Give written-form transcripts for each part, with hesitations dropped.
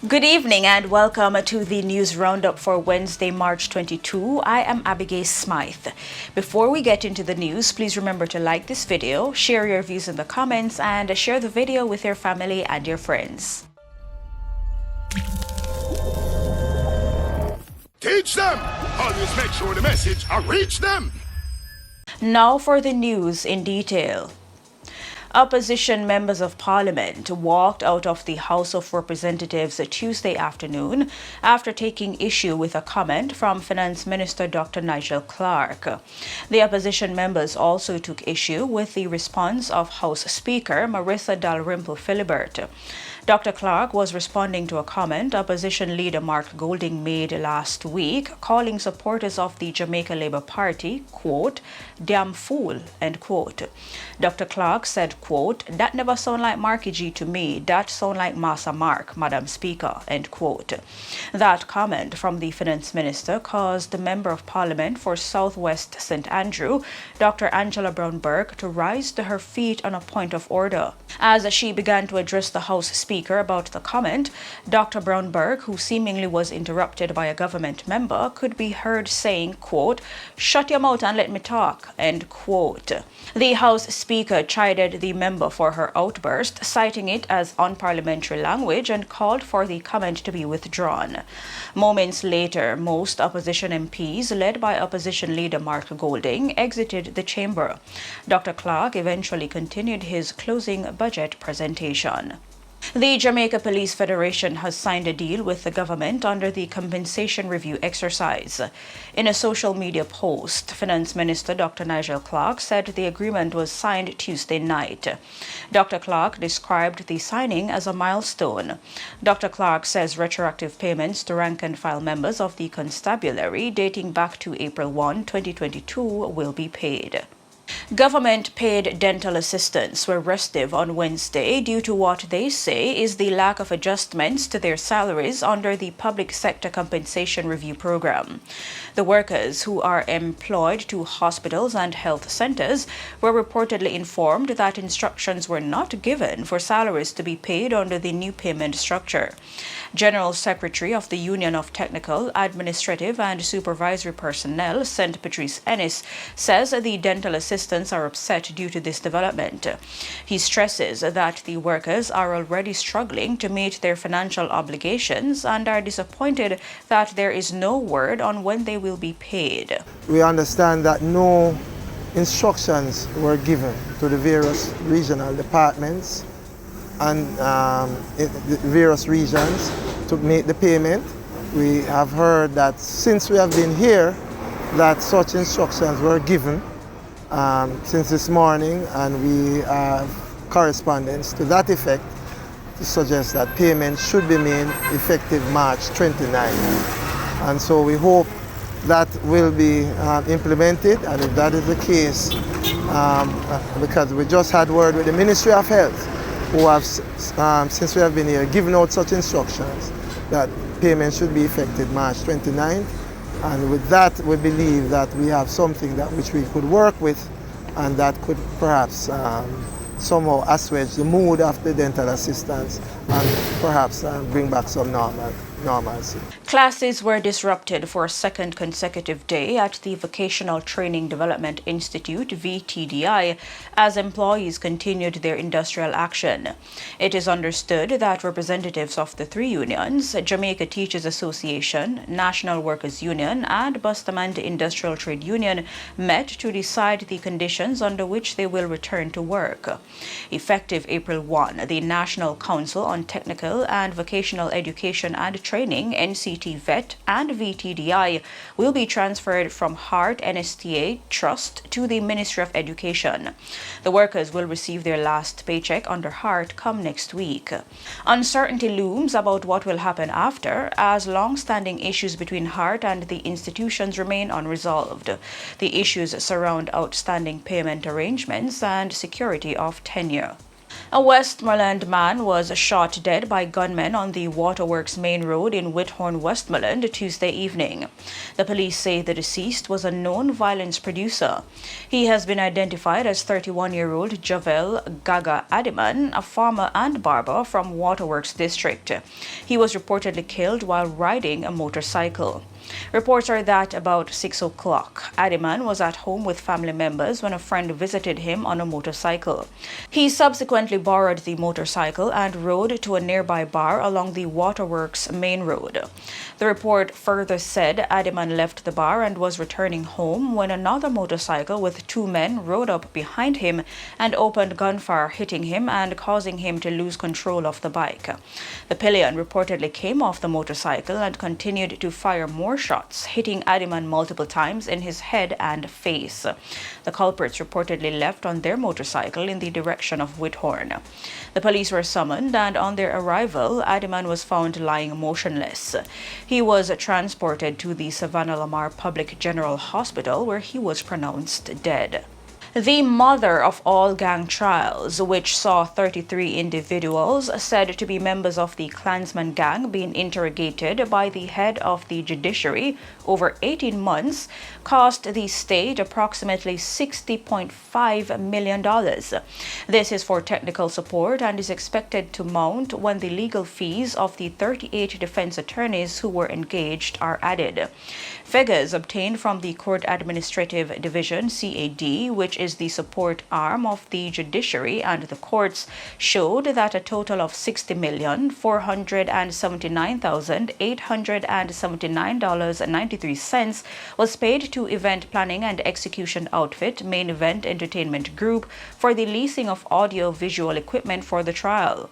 Good evening and welcome to the news roundup for Wednesday, March 22. I am Abigail Smythe. Before we get into the news, please remember to like this video, share your views in the comments, and share the video with your family and your friends. Teach them! Always make sure the message reach them! Now for the news in detail. Opposition members of parliament walked out of the House of Representatives Tuesday afternoon after taking issue with a comment from Finance Minister Dr. Nigel Clark. The opposition members also took issue with the response of House Speaker Marissa Dalrymple Philibert. Dr. Clark was responding to a comment opposition leader Mark Golding made last week, calling supporters of the Jamaica Labour Party, quote, damn fool, end quote. Dr. Clark said, quote, that never sound like Marky G to me, that sound like Massa Mark, Madam Speaker, end quote. That comment from the Finance Minister caused the Member of Parliament for Southwest St. Andrew, Dr. Angela Brownberg, to rise to her feet on a point of order. As she began to address the House Speaker about the comment, Dr. Brownberg, who seemingly was interrupted by a government member, could be heard saying, quote, shut your mouth and let me talk, end quote. The House Speaker chided the member for her outburst, citing it as unparliamentary language, and called for the comment to be withdrawn. Moments later, most opposition MPs, led by opposition leader Mark Golding, exited the chamber. Dr. Clark eventually continued his closing budget presentation. The Jamaica Police Federation has signed a deal with the government under the compensation review exercise. In a social media post, Finance Minister Dr. Nigel Clark said the agreement was signed Tuesday night. Dr. Clark described the signing as a milestone. Dr. Clark says retroactive payments to rank-and-file members of the constabulary dating back to April 1, 2022 will be paid. Government-paid dental assistants were restive on Wednesday due to what they say is the lack of adjustments to their salaries under the Public Sector Compensation Review Program. The workers, who are employed to hospitals and health centers, were reportedly informed that instructions were not given for salaries to be paid under the new payment structure. General Secretary of the Union of Technical, Administrative and Supervisory Personnel, St. Patrice Ennis, says the dental assistants are upset due to this development. He stresses that the workers are already struggling to meet their financial obligations and are disappointed that there is no word on when they will be paid. We understand that no instructions were given to the various regional departments and in the various regions to make the payment. We have heard that since we have been here that such instructions were given since this morning, and we have correspondence to that effect to suggest that payment should be made effective March 29. And so we hope that will be implemented, and if that is the case, because we just had word with the Ministry of Health, who have, since we have been here, given out such instructions that payment should be effective March 29th. And with that, we believe that we have something that which we could work with, and that could perhaps somehow assuage the mood of the dental assistants and perhaps bring back some normalcy. Classes were disrupted for a second consecutive day at the Vocational Training Development Institute, VTDI, as employees continued their industrial action. It is understood that representatives of the three unions, Jamaica Teachers Association, National Workers Union, and Bustamante Industrial Trade Union, met to decide the conditions under which they will return to work. Effective April 1, the National Council on Technical and Vocational Education and Training, NCT VET, and VTDI will be transferred from Hart NSTA Trust to the Ministry of Education. The workers will receive their last paycheck under Hart come next week. Uncertainty looms about what will happen after, as long-standing issues between Hart and the institutions remain unresolved. The issues surround outstanding payment arrangements and security of tenure. A Westmoreland man was shot dead by gunmen on the Waterworks main road in Whithorn, Westmoreland, Tuesday evening. The police say the deceased was a known violence producer. He has been identified as 31-year-old Javel Gaga Adiman, a farmer and barber from Waterworks District. He was reportedly killed while riding a motorcycle. Reports are that about 6 o'clock, Adiman was at home with family members when a friend visited him on a motorcycle. He subsequently borrowed the motorcycle and rode to a nearby bar along the Waterworks main road. The report further said Adiman left the bar and was returning home when another motorcycle with two men rode up behind him and opened gunfire, hitting him and causing him to lose control of the bike. The pillion reportedly came off the motorcycle and continued to fire more shots, hitting Adiman multiple times in his head and face. The culprits reportedly left on their motorcycle in the direction of Whithorn. The police were summoned, and on their arrival, Adiman was found lying motionless. He was transported to the Savannah Lamar Public General Hospital, where he was pronounced dead. The mother of all gang trials, which saw 33 individuals said to be members of the Klansman gang being interrogated by the head of the judiciary over 18 months, cost the state approximately $60.5 million. This is for technical support and is expected to mount when the legal fees of the 38 defense attorneys who were engaged are added. Figures obtained from the Court Administrative Division, CAD, which is the support arm of the judiciary and the courts, showed that a total of $60,479,879.93 was paid to event planning and execution outfit Main Event Entertainment Group for the leasing of audio-visual equipment for the trial.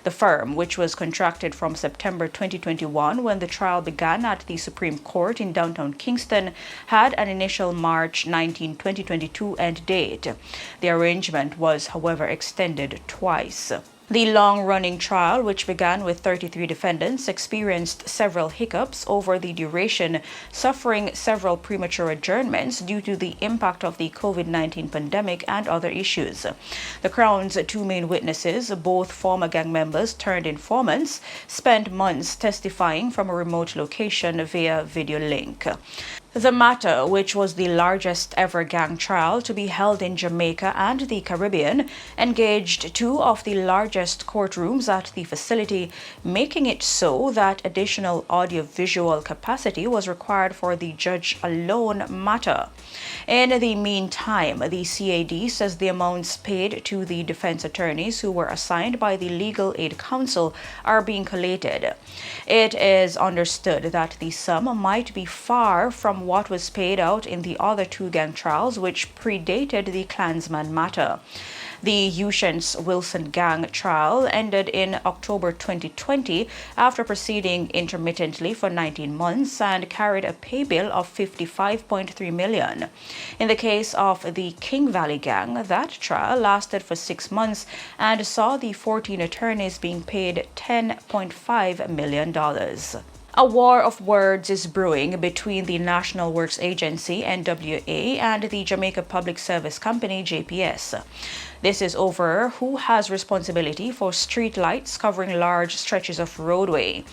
The firm, which was contracted from September 2021 when the trial began at the Supreme Court in downtown Kingston, had an initial March 19, 2022 end date. The arrangement was, however, extended twice. The long-running trial, which began with 33 defendants, experienced several hiccups over the duration, suffering several premature adjournments due to the impact of the COVID-19 pandemic and other issues. The Crown's two main witnesses, both former gang members turned informants, spent months testifying from a remote location via video link. The matter, which was the largest ever gang trial to be held in Jamaica and the Caribbean, engaged two of the largest courtrooms at the facility, making it so that additional audiovisual capacity was required for the judge alone matter. In the meantime, the CAD says the amounts paid to the defense attorneys who were assigned by the Legal Aid Council are being collated. It is understood that the sum might be far from what was paid out in the other two gang trials, which predated the Klansman matter. The Ushens Wilson gang trial ended in October 2020 after proceeding intermittently for 19 months and carried a pay bill of $55.3 million. In the case of the King Valley gang, that trial lasted for 6 months and saw the 14 attorneys being paid $10.5 million. A war of words is brewing between the National Works Agency, NWA, and the Jamaica Public Service Company, JPS. This is over who has responsibility for street lights covering large stretches of roadway.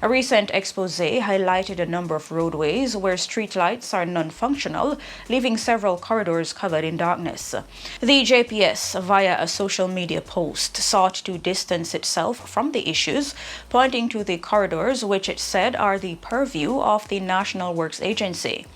A recent expose highlighted a number of roadways where street lights are non-functional, leaving several corridors covered in darkness. The JPS, via a social media post, sought to distance itself from the issues, pointing to the corridors which it said are the purview of the National Works Agency.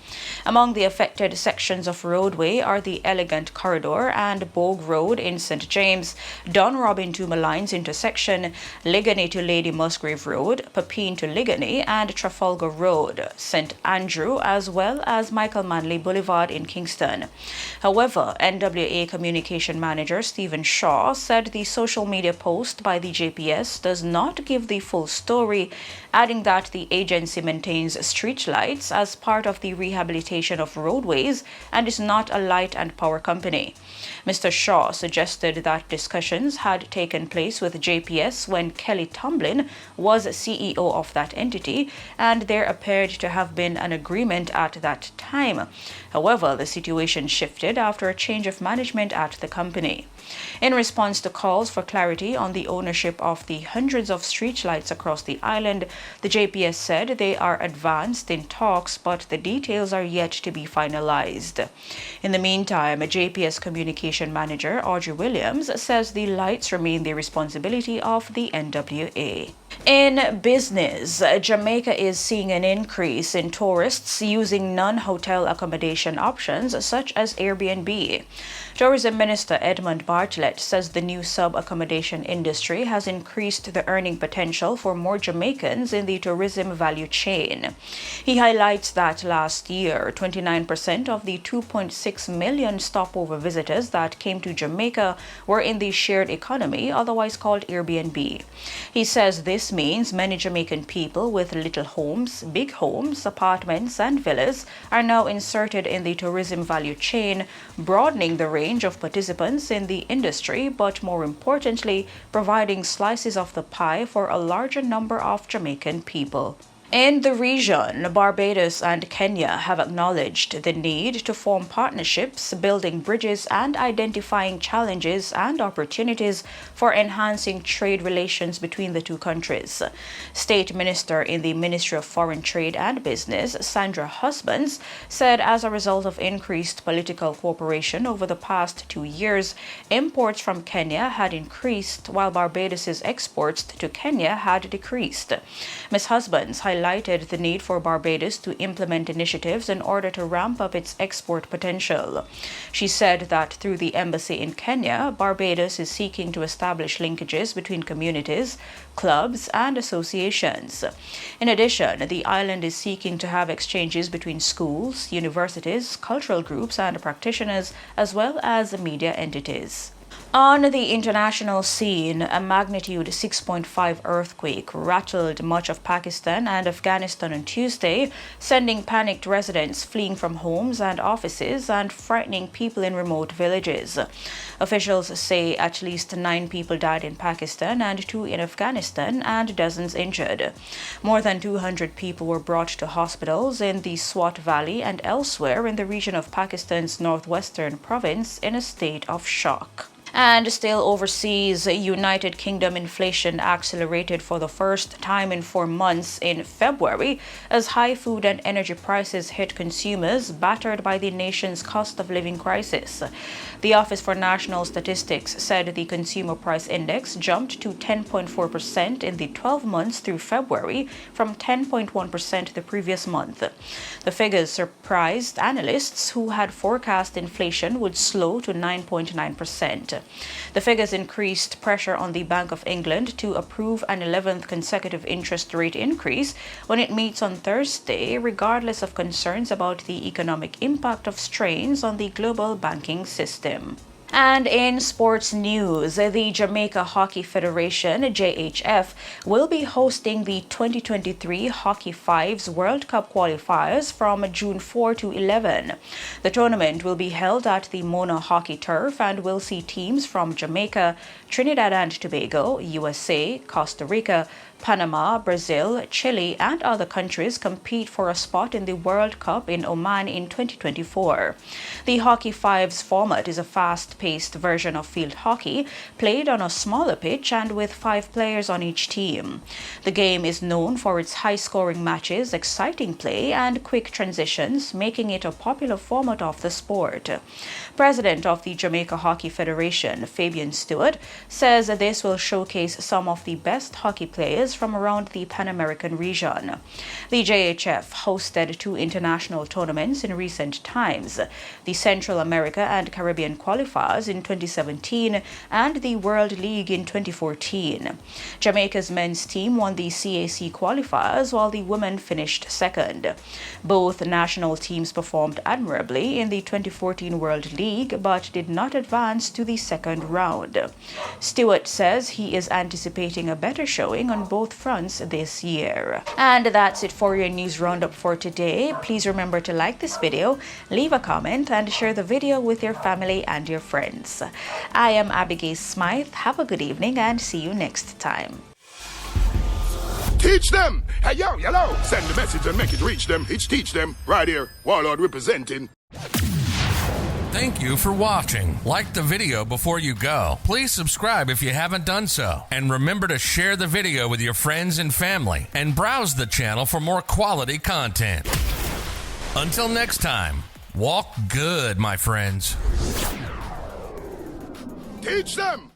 Among the affected sections of roadway are the Elegant Corridor and Bogue Road in St. James, Don Robin to Malines intersection, Ligony to Lady Musgrave Road, Pepin to Ligony, and Trafalgar Road, St. Andrew, as well as Michael Manley Boulevard in Kingston. However, NWA Communication Manager Stephen Shaw said the social media post by the JPS does not give the full story, adding that the agency maintains streetlights as part of the rehabilitation of roadways and is not a light and power company. Mr. Shaw suggested suggested that discussions had taken place with JPS when Kelly Tomlin was CEO of that entity, and there appeared to have been an agreement at that time. However, the situation shifted after a change of management at the company. In response to calls for clarity on the ownership of the hundreds of streetlights across the island, the JPS said they are advanced in talks, but the details are yet to be finalized. In the meantime, a JPS communication manager, Audrey Williams, says the lights remain the responsibility of the NWA. In business, Jamaica is seeing an increase in tourists using non-hotel accommodation options such as Airbnb. Tourism Minister Edmund Bartlett says the new sub-accommodation industry has increased the earning potential for more Jamaicans in the tourism value chain. He highlights that last year, 29% of the 2.6 million stopover visitors that came to Jamaica were in the shared economy, otherwise called Airbnb. He says this means many Jamaican people with little homes, big homes, apartments, and villas are now inserted in the tourism value chain, broadening the range of participants in the industry, but more importantly, providing slices of the pie for a larger number of Jamaican people. In the region, Barbados and Kenya have acknowledged the need to form partnerships, building bridges, and identifying challenges and opportunities for enhancing trade relations between the two countries. State Minister in the Ministry of Foreign Trade and Business, Sandra Husbands, said as a result of increased political cooperation over the past 2 years, imports from Kenya had increased while Barbados's exports to Kenya had decreased. Ms. Husbands highlighted the need for Barbados to implement initiatives in order to ramp up its export potential. She said that through the embassy in Kenya, Barbados is seeking to establish linkages between communities, clubs, and associations. In addition, the island is seeking to have exchanges between schools, universities, cultural groups, and practitioners, as well as media entities. On the international scene, a magnitude 6.5 earthquake rattled much of Pakistan and Afghanistan on Tuesday, sending panicked residents fleeing from homes and offices and frightening people in remote villages. Officials say at least 9 people died in Pakistan and 2 in Afghanistan, and dozens injured. More than 200 people were brought to hospitals in the Swat Valley and elsewhere in the region of Pakistan's northwestern province in a state of shock. And still overseas, United Kingdom inflation accelerated for the first time in 4 months in February as high food and energy prices hit consumers battered by the nation's cost of living crisis. The Office for National Statistics said the consumer price index jumped to 10.4% in the 12 months through February from 10.1% the previous month. The figures surprised analysts who had forecast inflation would slow to 9.9%. The figures increased pressure on the Bank of England to approve an 11th consecutive interest rate increase when it meets on Thursday, regardless of concerns about the economic impact of strains on the global banking system. And in sports news, the Jamaica Hockey Federation, JHF, will be hosting the 2023 Hockey Fives World Cup qualifiers from June 4 to 11. The tournament will be held at the Mona Hockey Turf and will see teams from Jamaica, Trinidad and Tobago, USA, Costa Rica, Panama, Brazil, Chile, and other countries compete for a spot in the World Cup in Oman in 2024. The Hockey Fives format is a fast-paced version of field hockey, played on a smaller pitch and with 5 players on each team. The game is known for its high-scoring matches, exciting play, and quick transitions, making it a popular format of the sport. President of the Jamaica Hockey Federation, Fabian Stewart, says this will showcase some of the best hockey players from around the Pan American region. The JHF hosted 2 international tournaments in recent times, the Central America and Caribbean qualifiers in 2017 and the World League in 2014. Jamaica's men's team won the CAC qualifiers while the women finished second. Both national teams performed admirably in the 2014 World League but did not advance to the second round. Stewart says he is anticipating a better showing on both both fronts this year. And that's it for your news roundup for today. Please remember to like this video, leave a comment, and share the video with your family and your friends. I am Abigail Smythe. Have a good evening and see you next time. Teach them! Hey, yo, yellow! Send the message and make it reach them. It's teach them. Right here, Warlord representing. Thank you for watching. Like the video before you go. Please subscribe if you haven't done so. And remember to share the video with your friends and family. And browse the channel for more quality content. Until next time, walk good, my friends. Teach them!